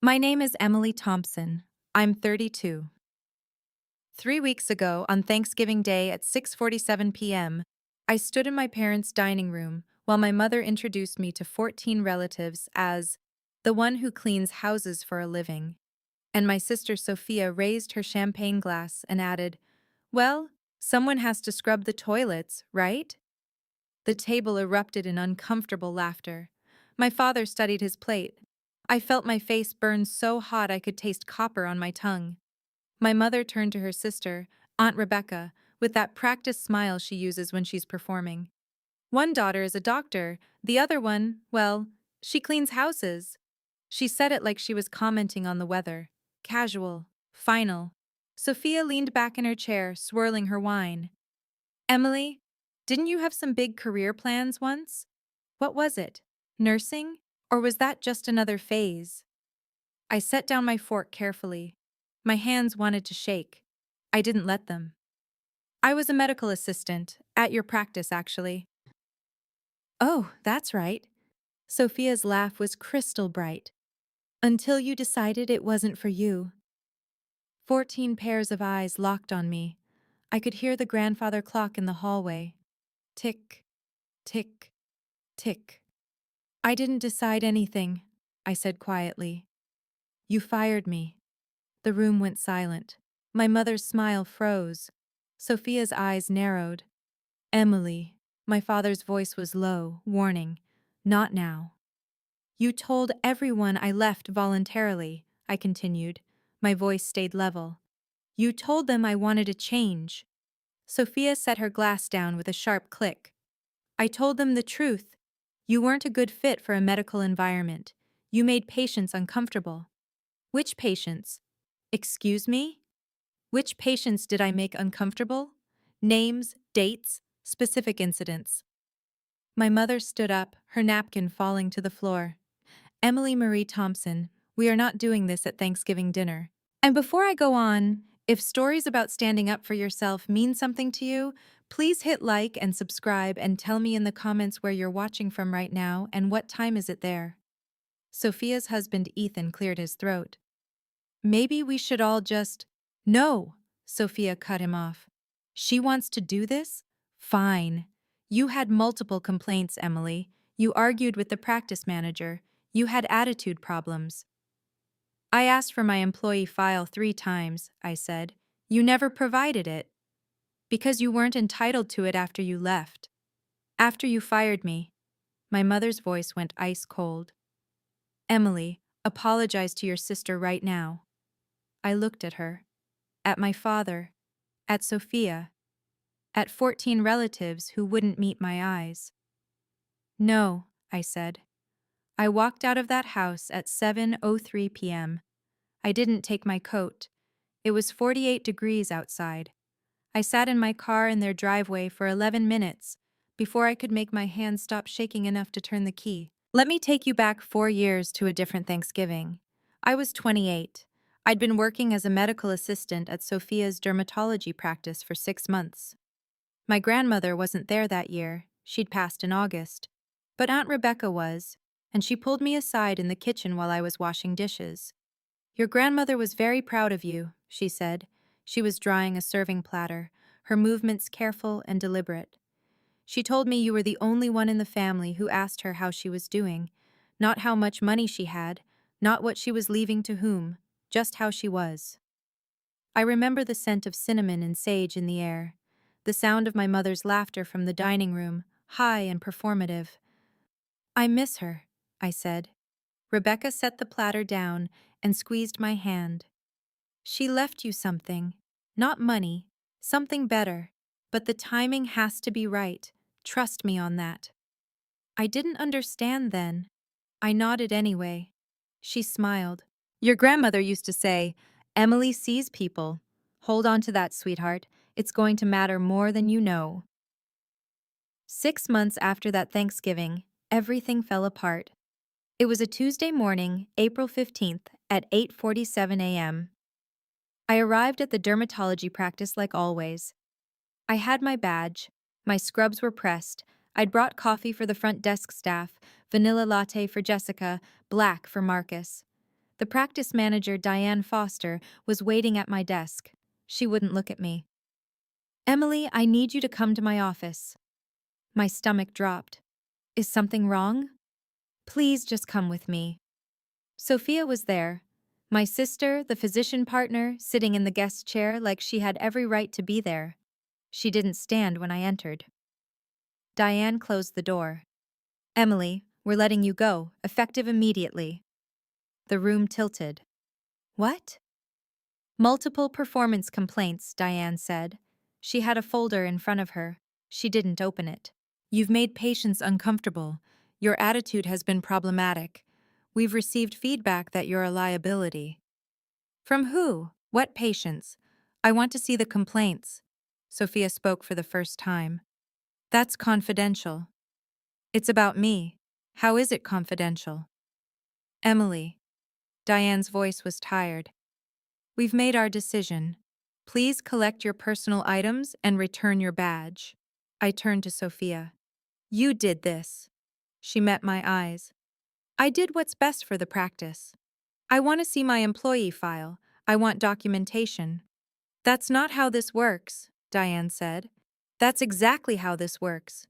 My name is Emily Thompson. I'm 32. 3 weeks ago, on Thanksgiving Day at 6:47 p.m., I stood in my parents' dining room while my mother introduced me to 14 relatives as the one who cleans houses for a living. And my sister Sophia raised her champagne glass and added, "Well, someone has to scrub the toilets, right?" The table erupted in uncomfortable laughter. My father studied his plate. I felt my face burn so hot I could taste copper on my tongue. My mother turned to her sister, Aunt Rebecca, with that practiced smile she uses when she's performing. One daughter is a doctor, the other one, well, she cleans houses. She said it like she was commenting on the weather. Casual. Final. Sophia leaned back in her chair, swirling her wine. Emily, didn't you have some big career plans once? What was it? Nursing? Or was that just another phase? I set down my fork carefully. My hands wanted to shake. I didn't let them. I was a medical assistant, at your practice, actually. Oh, that's right. Sophia's laugh was crystal bright. Until you decided it wasn't for you. 14 pairs of eyes locked on me. I could hear the grandfather clock in the hallway. Tick, tick, tick. I didn't decide anything, I said quietly. You fired me. The room went silent. My mother's smile froze. Sophia's eyes narrowed. Emily, my father's voice was low, warning. Not now. You told everyone I left voluntarily, I continued. My voice stayed level. You told them I wanted a change. Sophia set her glass down with a sharp click. I told them the truth. You weren't a good fit for a medical environment. You made patients uncomfortable. Which patients? Excuse me? Which patients did I make uncomfortable? Names, dates, specific incidents. My mother stood up, her napkin falling to the floor. Emily Marie Thompson, we are not doing this at Thanksgiving dinner. And before I go on, if stories about standing up for yourself mean something to you, please hit like and subscribe and tell me in the comments where you're watching from right now and what time is it there. Sophia's husband Ethan cleared his throat. Maybe we should all just… No, Sophia cut him off. She wants to do this? Fine. You had multiple complaints, Emily. You argued with the practice manager. You had attitude problems. I asked for my employee file 3 times, I said. You never provided it. Because you weren't entitled to it after you left. After you fired me. My mother's voice went ice cold. Emily, apologize to your sister right now. I looked at her. At my father. At Sophia. At 14 relatives who wouldn't meet my eyes. No, I said. I walked out of that house at 7:03 p.m. I didn't take my coat. It was 48 degrees outside. I sat in my car in their driveway for 11 minutes before I could make my hands stop shaking enough to turn the key. Let me take you back 4 years to a different Thanksgiving. I was 28. I'd been working as a medical assistant at Sophia's dermatology practice for 6 months. My grandmother wasn't there that year. She'd passed in August. But Aunt Rebecca was, and she pulled me aside in the kitchen while I was washing dishes. Your grandmother was very proud of you, she said. She was drying a serving platter, her movements careful and deliberate. She told me you were the only one in the family who asked her how she was doing, not how much money she had, not what she was leaving to whom, just how she was. I remember the scent of cinnamon and sage in the air, the sound of my mother's laughter from the dining room, high and performative. I miss her, I said. Rebecca set the platter down and squeezed my hand. She left you something. Not money, something better. But the timing has to be right. Trust me on that. I didn't understand then. I nodded anyway. She smiled. Your grandmother used to say, Emily sees people. Hold on to that, sweetheart. It's going to matter more than you know. 6 months after that Thanksgiving, everything fell apart. It was a Tuesday morning, April 15th, at 8:47 a.m. I arrived at the dermatology practice like always. I had my badge, my scrubs were pressed, I'd brought coffee for the front desk staff, vanilla latte for Jessica, black for Marcus. The practice manager, Diane Foster, was waiting at my desk. She wouldn't look at me. "Emily, I need you to come to my office." My stomach dropped. "Is something wrong?" "Please just come with me." Sophia was there. My sister, the physician partner, sitting in the guest chair like she had every right to be there. She didn't stand when I entered. Diane closed the door. "Emily, we're letting you go, effective immediately." The room tilted. "What?" "Multiple performance complaints," Diane said. She had a folder in front of her. She didn't open it. "You've made patients uncomfortable. Your attitude has been problematic. We've received feedback that you're a liability." "From who? What patients? I want to see the complaints." Sophia spoke for the first time. "That's confidential." "It's about me. How is it confidential?" "Emily." Diane's voice was tired. "We've made our decision. Please collect your personal items and return your badge." I turned to Sophia. "You did this." She met my eyes. "I did what's best for the practice. I want to see my employee file. I want documentation." "That's not how this works," Diane said. "That's exactly how this works.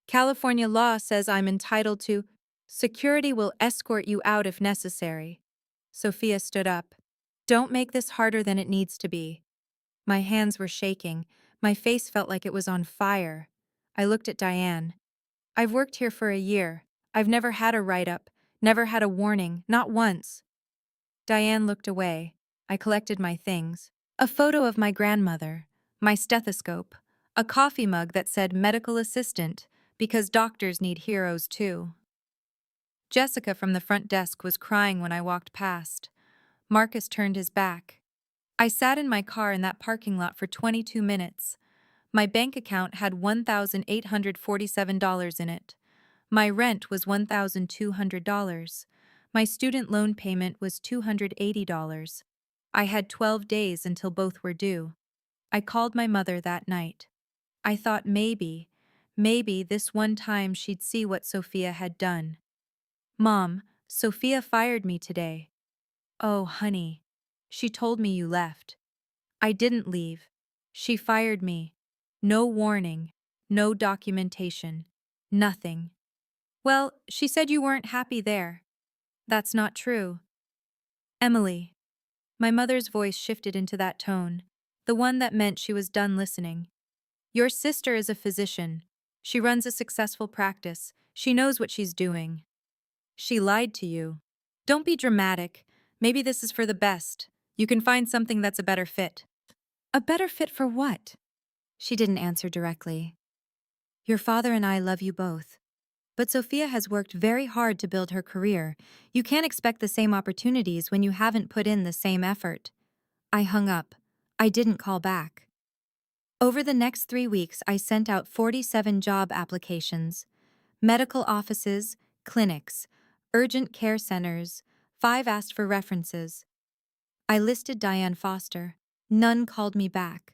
California law says I'm entitled to— Security will escort you out if necessary." Sophia stood up. "Don't make this harder than it needs to be." My hands were shaking. My face felt like it was on fire. I looked at Diane. "I've worked here for a year. I've never had a write-up, never had a warning, not once." Diane looked away. I collected my things. A photo of my grandmother, my stethoscope, a coffee mug that said medical assistant, because doctors need heroes too. Jessica from the front desk was crying when I walked past. Marcus turned his back. I sat in my car in that parking lot for 22 minutes. My bank account had $1,847 in it. My rent was $1,200. My student loan payment was $280. I had 12 days until both were due. I called my mother that night. I thought maybe this one time she'd see what Sophia had done. "Mom, Sophia fired me today." "Oh, honey. She told me you left." "I didn't leave. She fired me. No warning, no documentation, nothing." "Well, she said you weren't happy there." "That's not true." "Emily." My mother's voice shifted into that tone, the one that meant she was done listening. "Your sister is a physician. She runs a successful practice. She knows what she's doing. She lied to you. Don't be dramatic. Maybe this is for the best. You can find something that's a better fit." "A better fit for what?" She didn't answer directly. "Your father and I love you both. But Sophia has worked very hard to build her career. You can't expect the same opportunities when you haven't put in the same effort." I hung up. I didn't call back. Over the next 3 weeks, I sent out 47 job applications. Medical offices, clinics, urgent care centers. 5 asked for references. I listed Diane Foster. None called me back.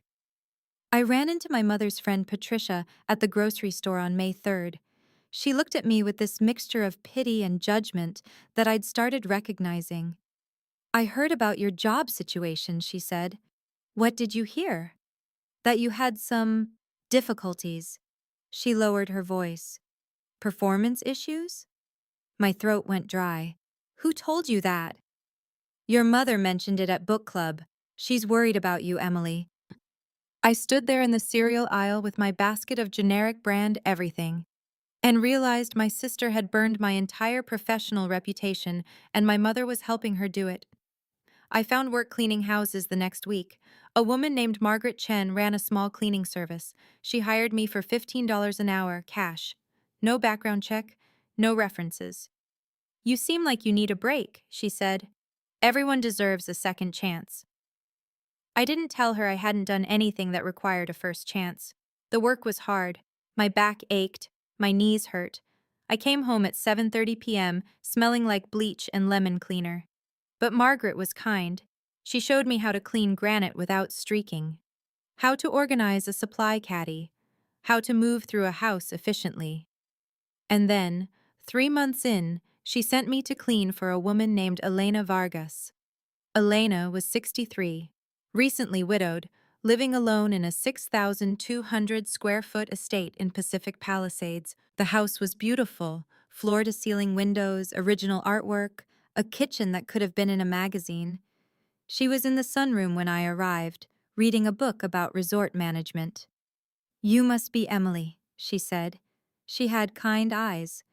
I ran into my mother's friend Patricia at the grocery store on May 3rd. She looked at me with this mixture of pity and judgment that I'd started recognizing. "I heard about your job situation," she said. "What did you hear?" "That you had some difficulties." She lowered her voice. "Performance issues?" My throat went dry. "Who told you that?" "Your mother mentioned it at book club. She's worried about you, Emily." I stood there in the cereal aisle with my basket of generic brand everything, and realized my sister had burned my entire professional reputation, and my mother was helping her do it. I found work cleaning houses the next week. A woman named Margaret Chen ran a small cleaning service. She hired me for $15 an hour, cash. No background check, no references. "You seem like you need a break," she said. "Everyone deserves a second chance." I didn't tell her I hadn't done anything that required a first chance. The work was hard. My back ached. My knees hurt. I came home at 7:30 p.m., smelling like bleach and lemon cleaner. But Margaret was kind. She showed me how to clean granite without streaking, how to organize a supply caddy, how to move through a house efficiently. And then, 3 months in, She sent me to clean for a woman named Elena Vargas. Elena was 63, recently widowed, living alone in a 6,200 square foot estate in Pacific Palisades. The house was beautiful, floor to ceiling windows, original artwork, a kitchen that could have been in a magazine. She was in the sunroom when I arrived, reading a book about resort management. "You must be Emily," she said. She had kind eyes.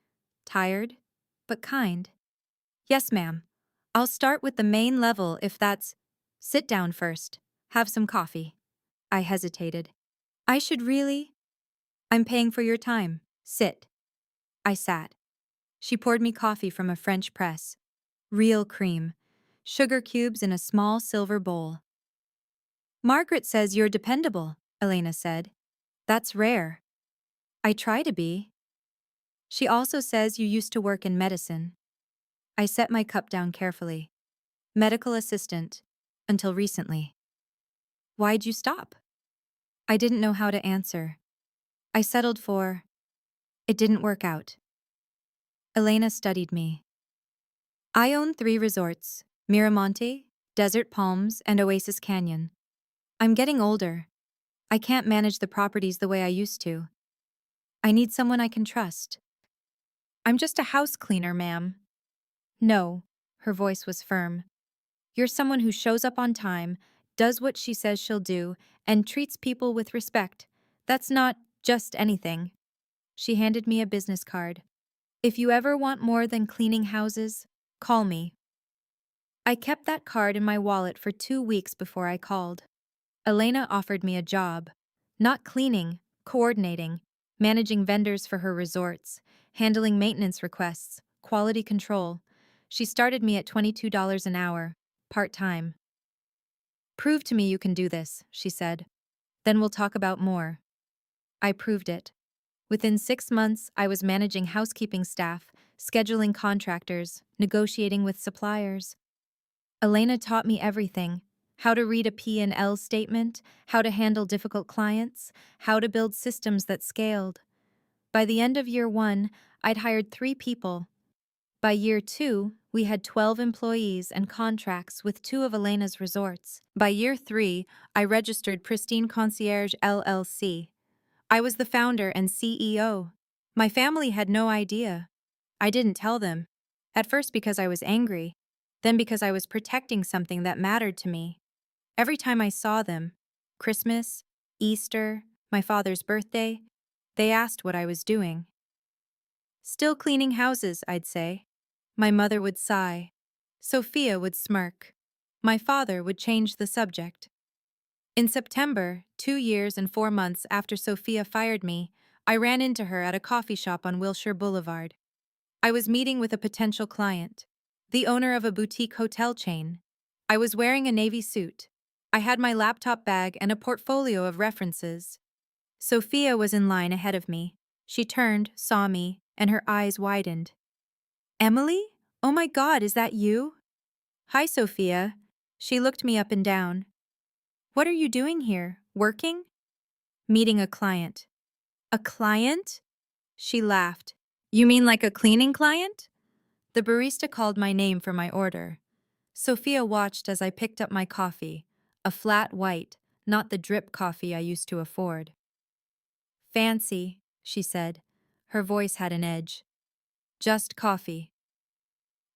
Tired, but kind. "Yes, ma'am. I'll start with the main level if that's—" "Sit down first. Have some coffee." I hesitated. "I should really—" "I'm paying for your time. Sit." I sat. She poured me coffee from a French press. Real cream. Sugar cubes in a small silver bowl. "Margaret says you're dependable," Elena said. "That's rare." "I try to be." "She also says you used to work in medicine." I set my cup down carefully. "Medical assistant. Until recently." "Why'd you stop?" I didn't know how to answer. I settled for, "It didn't work out." Elena studied me. "I own 3 resorts: Miramonte, Desert Palms, and Oasis Canyon. I'm getting older. I can't manage the properties the way I used to. I need someone I can trust." "I'm just a house cleaner, ma'am." "No." Her voice was firm. "You're someone who shows up on time, does what she says she'll do, and treats people with respect. That's not just anything." She handed me a business card. "If you ever want more than cleaning houses, call me." I kept that card in my wallet for 2 weeks before I called. Elena offered me a job. Not cleaning, coordinating, managing vendors for her resorts, handling maintenance requests, quality control. She started me at $22 an hour, part-time. "Prove to me you can do this," she said. "Then we'll talk about more." I proved it. Within 6 months, I was managing housekeeping staff, scheduling contractors, negotiating with suppliers. Elena taught me everything: how to read a P&L statement, how to handle difficult clients, how to build systems that scaled. By the end of year 1, I'd hired 3 people. By year 2, we had 12 employees and contracts with 2 of Elena's resorts. By year 3, I registered Pristine Concierge LLC. I was the founder and CEO. My family had no idea. I didn't tell them. At first because I was angry, then because I was protecting something that mattered to me. Every time I saw them, Christmas, Easter, my father's birthday, they asked what I was doing. "Still cleaning houses," I'd say. My mother would sigh. Sophia would smirk. My father would change the subject. In September, 2 years and 4 months after Sophia fired me, I ran into her at a coffee shop on Wilshire Boulevard. I was meeting with a potential client, the owner of a boutique hotel chain. I was wearing a navy suit. I had my laptop bag and a portfolio of references. Sophia was in line ahead of me. She turned, saw me, and her eyes widened. "Emily? Oh my God, is that you?" "Hi, Sophia." She looked me up and down. "What are you doing here? Working?" "Meeting a client." "A client?" She laughed. "You mean like a cleaning client?" The barista called my name for my order. Sophia watched as I picked up my coffee, a flat white, not the drip coffee I used to afford. "Fancy," she said. Her voice had an edge. "Just coffee."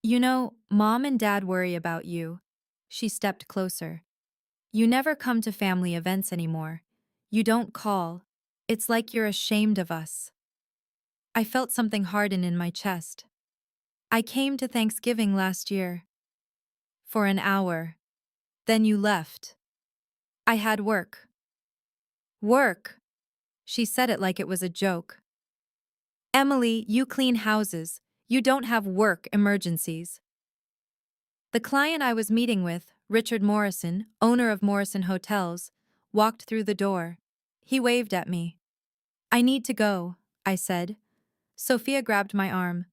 "You know, Mom and Dad worry about you." She stepped closer. "You never come to family events anymore. You don't call. It's like you're ashamed of us." I felt something harden in my chest. "I came to Thanksgiving last year." "For an hour. Then you left." "I had work." "Work?" She said it like it was a joke. "Emily, you clean houses. You don't have work emergencies." The client I was meeting with, Richard Morrison, owner of Morrison Hotels, walked through the door. He waved at me. "I need to go," I said. Sophia grabbed my arm.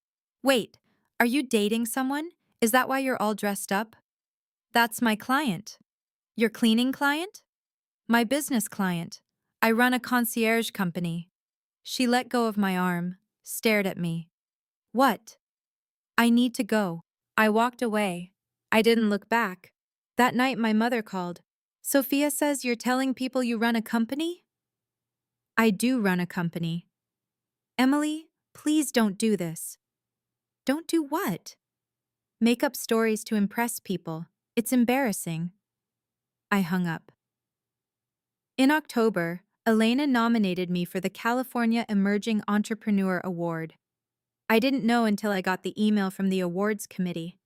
"Wait, are you dating someone? Is that why you're all dressed up?" "That's my client." "Your cleaning client?" "My business client. I run a concierge company." She let go of my arm, stared at me. "What?" I need to go. I walked away. I didn't look back. That night my mother called. Sophia says you're telling people you run a company? I do run a company. Emily, please don't do this. Don't do what? Make up stories to impress people. It's embarrassing. I hung up. In October, Elena nominated me for the California Emerging Entrepreneur Award. I didn't know until I got the email from the awards committee.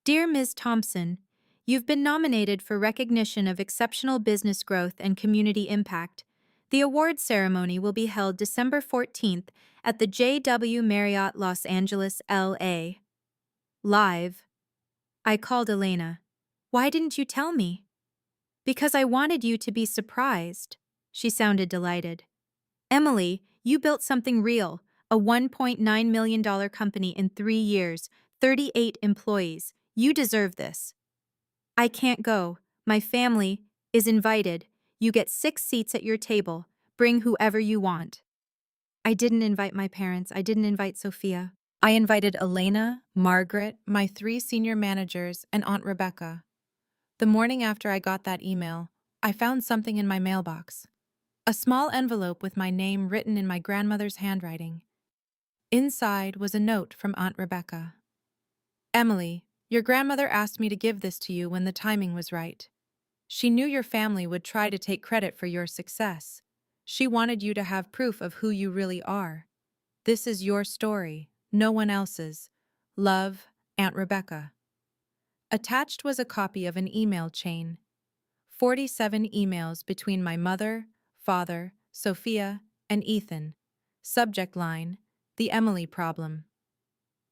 Dear Ms. Thompson, you've been nominated for recognition of exceptional business growth and community impact. The award ceremony will be held December 14th at the JW Marriott Los Angeles, LA. Live. I called Elena. Why didn't you tell me? Because I wanted you to be surprised. She sounded delighted. Emily, you built something real, a $1.9 million company in 3 years, 38 employees. You deserve this. I can't go. My family is invited. You get 6 seats at your table. Bring whoever you want. I didn't invite my parents. I didn't invite Sophia. I invited Elena, Margaret, my 3 senior managers, and Aunt Rebecca. The morning after I got that email, I found something in my mailbox. A small envelope with my name written in my grandmother's handwriting. Inside was a note from Aunt Rebecca. Emily, your grandmother asked me to give this to you when the timing was right. She knew your family would try to take credit for your success. She wanted you to have proof of who you really are. This is your story, no one else's. Love, Aunt Rebecca. Attached was a copy of an email chain. 47 emails between my mother, father, Sophia, and Ethan. Subject line, The Emily Problem.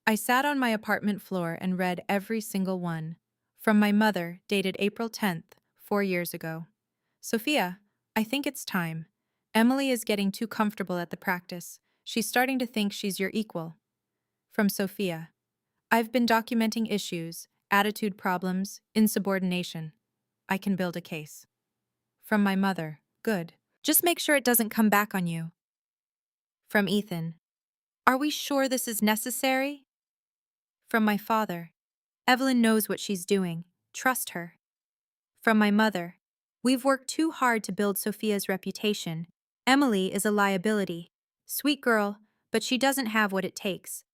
I sat on my apartment floor and read every single one. From my mother, dated April 10th, 4 years ago. Sophia, I think it's time. Emily is getting too comfortable at the practice. She's starting to think she's your equal. From Sophia, I've been documenting issues, attitude problems, insubordination. I can build a case. From my mother, good. Just make sure it doesn't come back on you. From Ethan, are we sure this is necessary? From my father, Evelyn knows what she's doing. Trust her. From my mother, we've worked too hard to build Sophia's reputation. Emily is a liability. Sweet girl, but she doesn't have what it takes.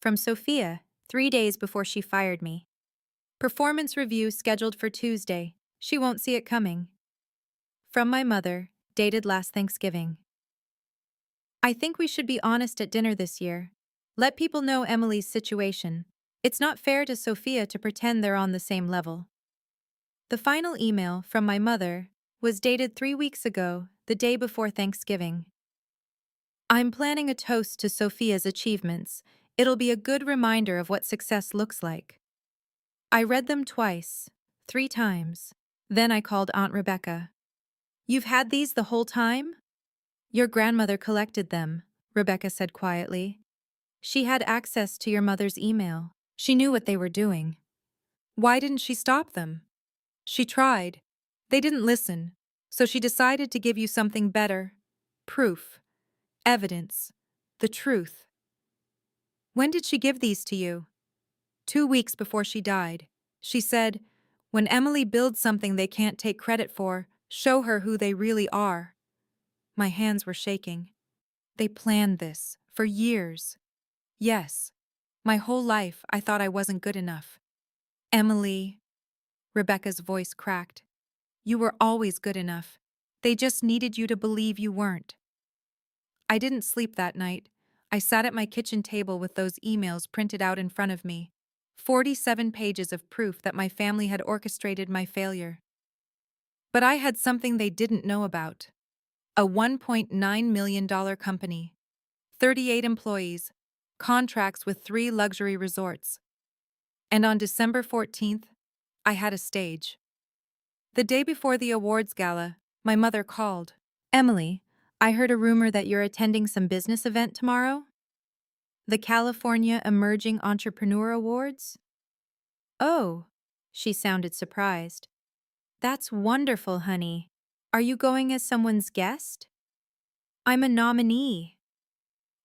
From Sophia, 3 days before she fired me. Performance review scheduled for Tuesday. She won't see it coming. From my mother, dated last Thanksgiving. I think we should be honest at dinner this year. Let people know Emily's situation. It's not fair to Sophia to pretend they're on the same level. The final email from my mother was dated 3 weeks ago, the day before Thanksgiving. I'm planning a toast to Sophia's achievements. It'll be a good reminder of what success looks like. I read them twice, 3 times. Then I called Aunt Rebecca. You've had these the whole time? Your grandmother collected them, Rebecca said quietly. She had access to your mother's email. She knew what they were doing. Why didn't she stop them? She tried. They didn't listen, so she decided to give you something better. Proof. Evidence. The truth. When did she give these to you? 2 weeks before she died. She said, when Emily builds something they can't take credit for, show her who they really are. My hands were shaking. They planned this for years. Yes. My whole life I thought I wasn't good enough. Emily, Rebecca's voice cracked. You were always good enough. They just needed you to believe you weren't. I didn't sleep that night. I sat at my kitchen table with those emails printed out in front of me. 47 pages of proof that my family had orchestrated my failure. But I had something they didn't know about. A $1.9 million company. 38 employees. Contracts with 3 luxury resorts. And on December 14th, I had a stage. The day before the awards gala, my mother called. Emily, I heard a rumor that you're attending some business event tomorrow? The California Emerging Entrepreneur Awards? Oh, she sounded surprised. That's wonderful, honey. Are you going as someone's guest? I'm a nominee.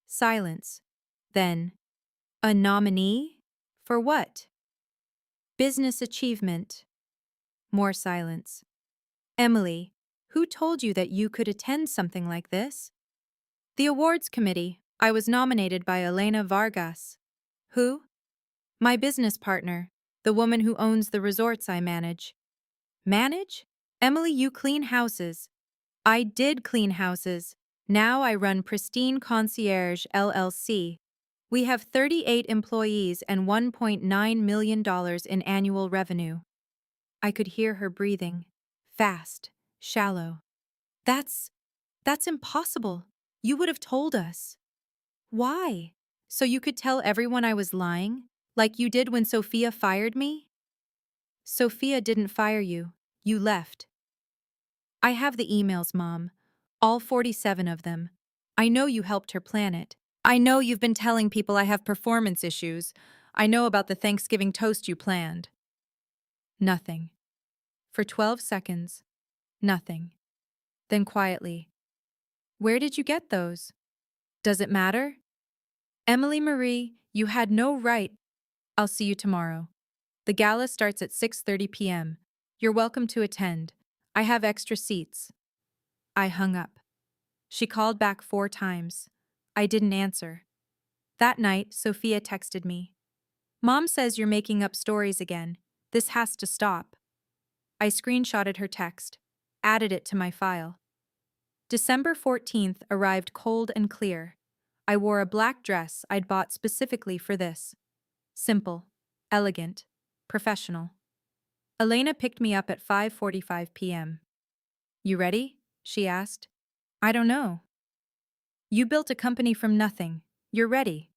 Silence. Then, a nominee? For what? Business achievement. More silence. Emily, who told you that you could attend something like this? The awards committee. I was nominated by Elena Vargas. Who? My business partner, the woman who owns the resorts I manage. Manage? Emily, you clean houses. I did clean houses. Now I run Pristine Concierge LLC. We have 38 employees and $1.9 million in annual revenue. I could hear her breathing. Fast, shallow. That's impossible. You would have told us. Why? So you could tell everyone I was lying? Like you did when Sophia fired me? Sophia didn't fire you. You left. I have the emails, Mom. All 47 of them. I know you helped her plan it. I know you've been telling people I have performance issues. I know about the Thanksgiving toast you planned. Nothing. For 12 seconds. Nothing. Then quietly. Where did you get those? Does it matter? Emily Marie, you had no right. I'll see you tomorrow. The gala starts at 6:30 p.m. You're welcome to attend. I have extra seats. I hung up. She called back 4 times. I didn't answer. That night, Sophia texted me. Mom says you're making up stories again. This has to stop. I screenshotted her text, added it to my file. December 14th arrived cold and clear. I wore a black dress I'd bought specifically for this. Simple, elegant, professional. Elena picked me up at 5:45 p.m. You ready? She asked. I don't know. You built a company from nothing. You're ready.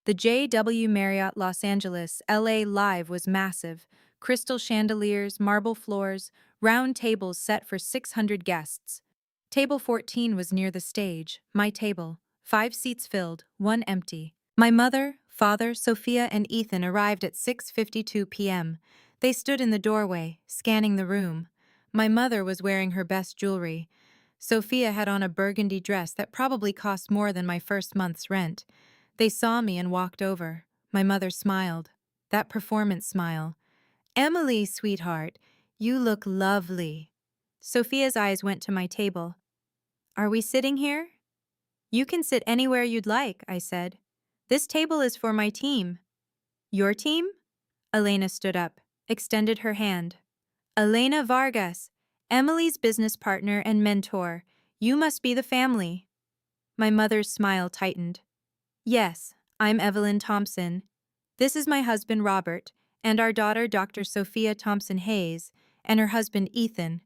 The JW Marriott Los Angeles, LA Live was massive. Crystal chandeliers, marble floors, round tables set for 600 guests. Table 14 was near the stage, my table. 5 seats filled, 1 empty. My mother, father, Sophia, and Ethan arrived at 6:52 p.m. They stood in the doorway, scanning the room. My mother was wearing her best jewelry. Sophia had on a burgundy dress that probably cost more than my first month's rent. They saw me and walked over. My mother smiled. That performance smile. Emily, sweetheart, you look lovely. Sophia's eyes went to my table. Are we sitting here? You can sit anywhere you'd like, I said. This table is for my team. Your team? Elena stood up, extended her hand. Elena Vargas, Emily's business partner and mentor. You must be the family. My mother's smile tightened. Yes, I'm Evelyn Thompson. This is my husband Robert, and our daughter Dr. Sophia Thompson Hayes, and her husband Ethan.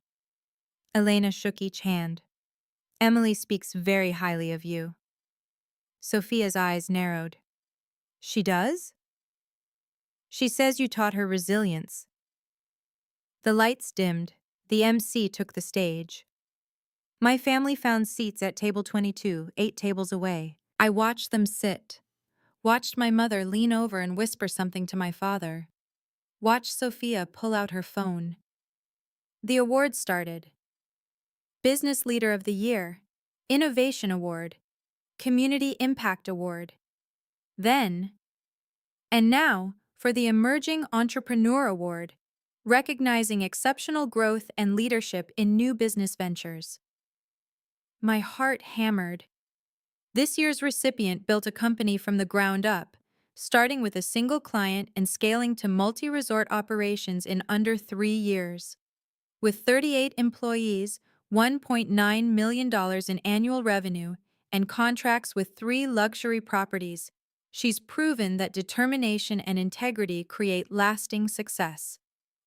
Elena shook each hand. Emily speaks very highly of you. Sophia's eyes narrowed. She does? She says you taught her resilience. The lights dimmed. The MC took the stage. My family found seats at table 22, 8 tables away. I watched them sit. Watched my mother lean over and whisper something to my father. Watched Sophia pull out her phone. The awards started. Business Leader of the Year, Innovation Award, Community Impact Award. Then, and now, for the Emerging Entrepreneur Award, recognizing exceptional growth and leadership in new business ventures. My heart hammered. This year's recipient built a company from the ground up, starting with a single client and scaling to multi-resort operations in under 3 years. With 38 employees, $1.9 million in annual revenue, and contracts with 3 luxury properties, she's proven that determination and integrity create lasting success.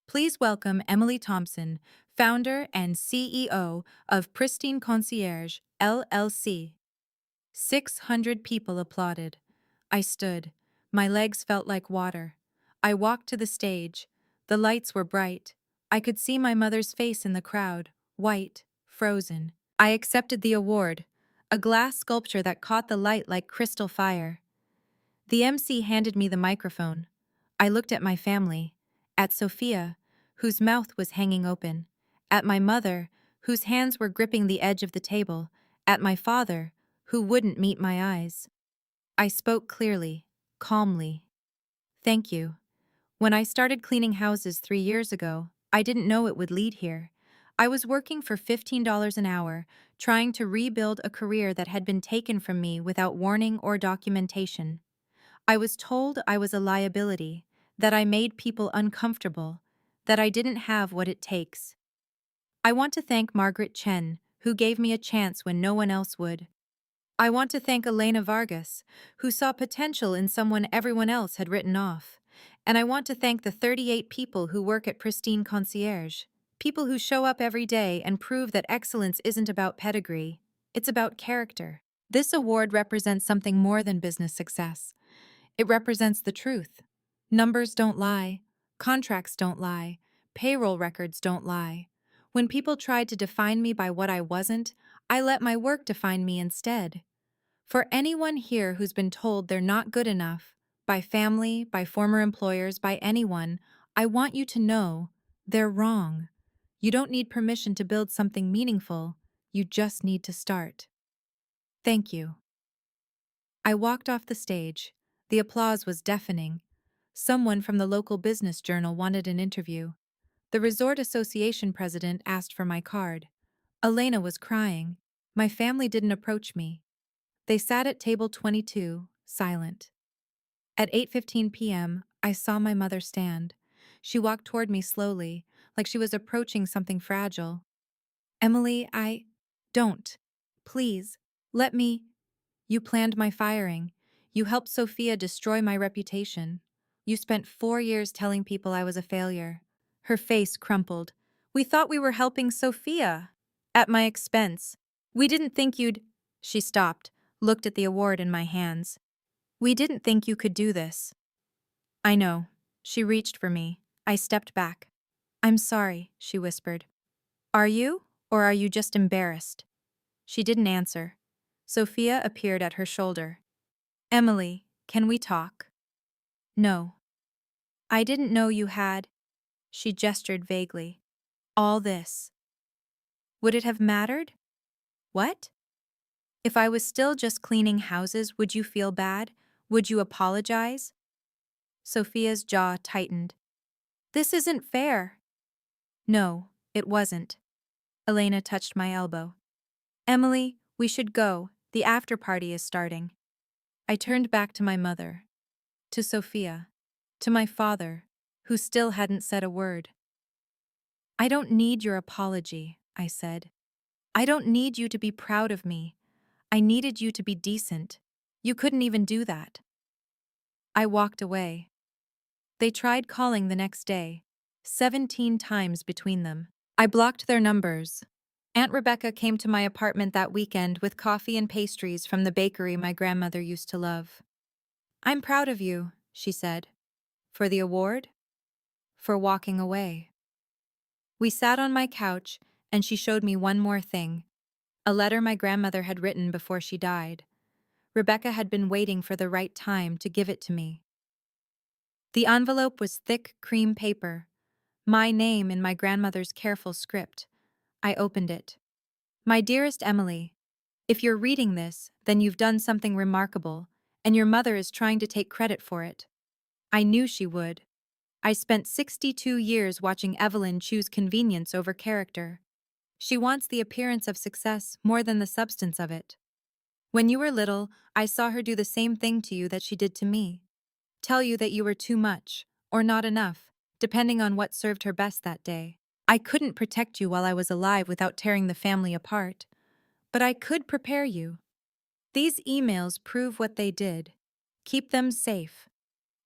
Please welcome Emily Thompson, founder and CEO of Pristine Concierge, LLC. 600 people applauded. I stood. My legs felt like water. I walked to the stage. The lights were bright. I could see my mother's face in the crowd, white, frozen. I accepted the award, a glass sculpture that caught the light like crystal fire. The MC handed me the microphone. I looked at my family, at Sophia, whose mouth was hanging open, at my mother, whose hands were gripping the edge of the table, at my father, who wouldn't meet my eyes. I spoke clearly, calmly. Thank you. When I started cleaning houses 3 years ago, I didn't know it would lead here. I was working for $15 an hour, trying to rebuild a career that had been taken from me without warning or documentation. I was told I was a liability, that I made people uncomfortable, that I didn't have what it takes. I want to thank Margaret Chen, who gave me a chance when no one else would. I want to thank Elena Vargas, who saw potential in someone everyone else had written off. And I want to thank the 38 people who work at Pristine Concierge, people who show up every day and prove that excellence isn't about pedigree, it's about character. This award represents something more than business success. It represents the truth. Numbers don't lie, contracts don't lie, payroll records don't lie. When people tried to define me by what I wasn't, I let my work define me instead. For anyone here who's been told they're not good enough, by family, by former employers, by anyone, I want you to know they're wrong. You don't need permission to build something meaningful, you just need to start. Thank you. I walked off the stage. The applause was deafening. Someone from the local business journal wanted an interview. The resort association president asked for my card. Elena was crying. My family didn't approach me. They sat at table 22, silent. At 8:15 p.m., I saw my mother stand. She walked toward me slowly, like she was approaching something fragile. Emily, don't. Please, let me. You planned my firing. You helped Sophia destroy my reputation. You spent 4 years telling people I was a failure. Her face crumpled. We thought we were helping Sophia. At my expense. We didn't think you'd. She stopped, looked at the award in my hands. We didn't think you could do this. I know. She reached for me. I stepped back. I'm sorry, she whispered. Are you? Or are you just embarrassed? She didn't answer. Sophia appeared at her shoulder. Emily, can we talk? No. I didn't know you had. She gestured vaguely. All this. Would it have mattered? What? If I was still just cleaning houses, would you feel bad? Would you apologize? Sophia's jaw tightened. This isn't fair. No, it wasn't. Elena touched my elbow. Emily, we should go. The after party is starting. I turned back to my mother, to Sophia, to my father, who still hadn't said a word. I don't need your apology, I said. I don't need you to be proud of me. I needed you to be decent. You couldn't even do that. I walked away. They tried calling the next day, 17 times between them. I blocked their numbers. Aunt Rebecca came to my apartment that weekend with coffee and pastries from the bakery my grandmother used to love. I'm proud of you, she said. For the award? For walking away. We sat on my couch, and she showed me one more thing. A letter my grandmother had written before she died. Rebecca had been waiting for the right time to give it to me. The envelope was thick cream paper, my name in my grandmother's careful script. I opened it. My dearest Emily, if you're reading this, then you've done something remarkable, and your mother is trying to take credit for it. I knew she would. I spent 62 years watching Evelyn choose convenience over character. She wants the appearance of success more than the substance of it. When you were little, I saw her do the same thing to you that she did to me. Tell you that you were too much, or not enough, depending on what served her best that day. I couldn't protect you while I was alive without tearing the family apart. But I could prepare you. These emails prove what they did. Keep them safe.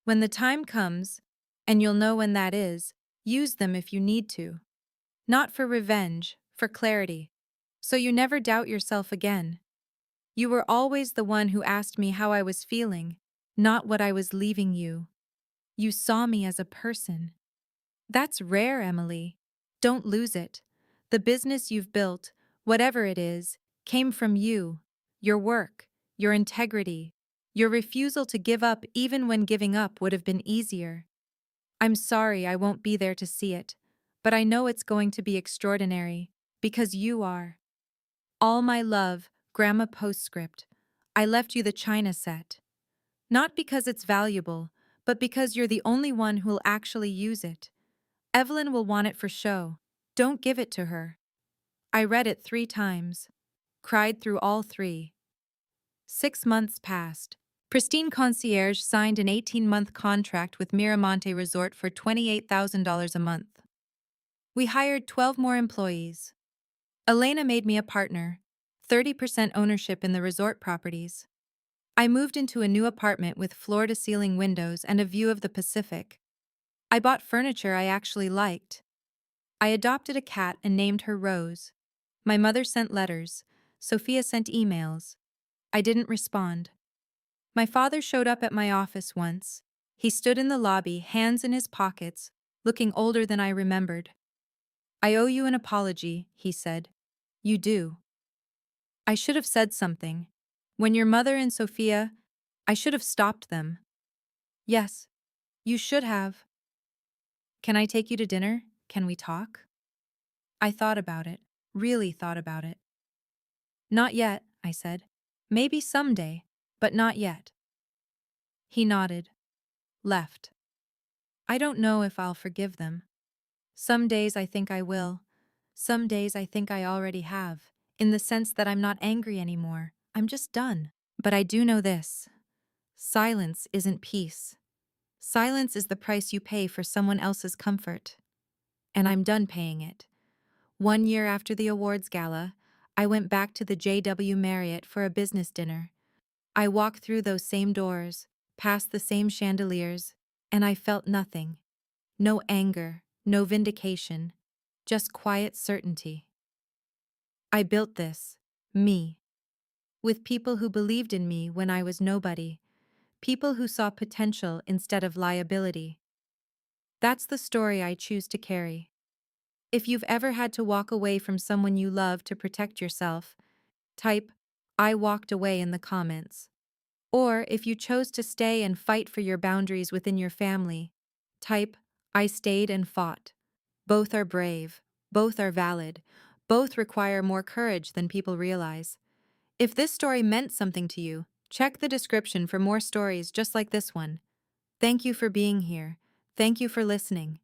When the time comes, and you'll know when that is, use them if you need to. Not for revenge, for clarity. So you never doubt yourself again. You were always the one who asked me how I was feeling, not what I was leaving you. You saw me as a person. That's rare, Emily. Don't lose it. The business you've built, whatever it is, came from you, your work, your integrity, your refusal to give up even when giving up would have been easier. I'm sorry I won't be there to see it, but I know it's going to be extraordinary, because you are. All my love, Grandma Postscript. I left you the china set. Not because it's valuable, but because you're the only one who'll actually use it. Evelyn will want it for show. Don't give it to her. I read it 3 times. Cried through all 3. 6 months passed. Pristine Concierge signed an 18-month contract with Miramonte Resort for $28,000 a month. We hired 12 more employees. Elena made me a partner, 30% ownership in the resort properties. I moved into a new apartment with floor-to-ceiling windows and a view of the Pacific. I bought furniture I actually liked. I adopted a cat and named her Rose. My mother sent letters. Sophia sent emails. I didn't respond. My father showed up at my office once. He stood in the lobby, hands in his pockets, looking older than I remembered. "I owe you an apology," he said. "You do." I should have said something. When your mother and Sophia, I should have stopped them. "Yes, you should have." "Can I take you to dinner? Can we talk?" I thought about it, really thought about it. "Not yet," I said. "Maybe someday, but not yet." He nodded. Left. I don't know if I'll forgive them. Some days I think I will. Some days I think I already have, in the sense that I'm not angry anymore. I'm just done. But I do know this. Silence isn't peace. Silence is the price you pay for someone else's comfort. And I'm done paying it. 1 year after the awards gala, I went back to the JW Marriott for a business dinner. I walked through those same doors, past the same chandeliers, and I felt nothing. No anger, no vindication, just quiet certainty. I built this, me, with people who believed in me when I was nobody, people who saw potential instead of liability. That's the story I choose to carry. If you've ever had to walk away from someone you love to protect yourself, type, "I walked away" in the comments. Or if you chose to stay and fight for your boundaries within your family, type, "I stayed and fought." Both are brave, both are valid, both require more courage than people realize. If this story meant something to you, check the description for more stories just like this one. Thank you for being here. Thank you for listening.